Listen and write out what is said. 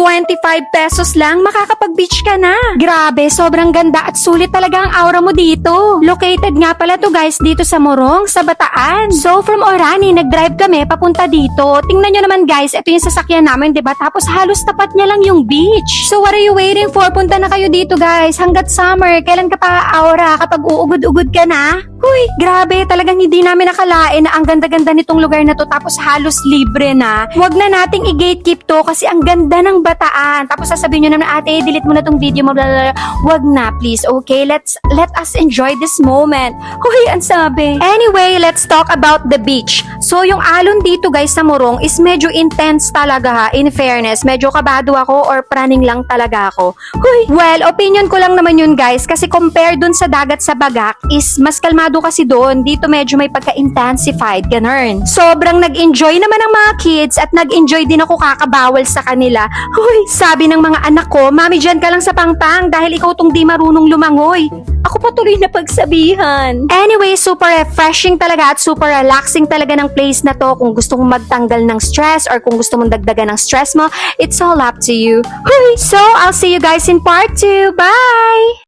25 pesos lang, makakapag-beach ka na. Grabe, sobrang ganda at sulit talaga ang aura mo dito. Located nga pala to guys dito sa Morong, sa Bataan. So from Orani, nag-drive kami papunta dito. Tingnan nyo naman guys, ito yung sasakyan namin, diba? Tapos halos tapat niya lang yung beach. So what are you waiting for? Punta na kayo dito guys, hanggat summer. Kailan ka pa aura kapag uugod-ugod ka na? Uy, grabe, talagang hindi namin nakalain na ang ganda-ganda nitong lugar na to tapos halos libre na. Huwag na nating i-gatekeep to kasi ang ganda ng Bataan. Tapos sasabihin nyo naman, ate, delete mo na tong video mo, blah, blah, blah. Huwag na, please, okay? Let us enjoy this moment. Uy, ang sabi. Anyway, let's talk about the beach. So, yung alon dito guys sa Morong is medyo intense talaga ha, in fairness. Medyo kabado ako or praning lang talaga ako. Uy, well, opinion ko lang naman yun guys kasi compare dun sa dagat sa Bagak is mas kalmado kasi doon. Dito medyo may pagka-intensified, ganun. Sobrang nag-enjoy naman ang mga kids at nag-enjoy din ako kakabawal sa kanila. Hoy, sabi ng mga anak ko, mami dyan ka lang sa pangpang dahil ikaw tong di marunong lumangoy. Ako patuloy na pagsabihan. Anyway, super refreshing talaga at super relaxing talaga ng place na to. Kung gusto mong magtanggal ng stress or kung gusto mong dagdagan ng stress mo, it's all up to you. Hoy, so I'll see you guys in part 2. Bye!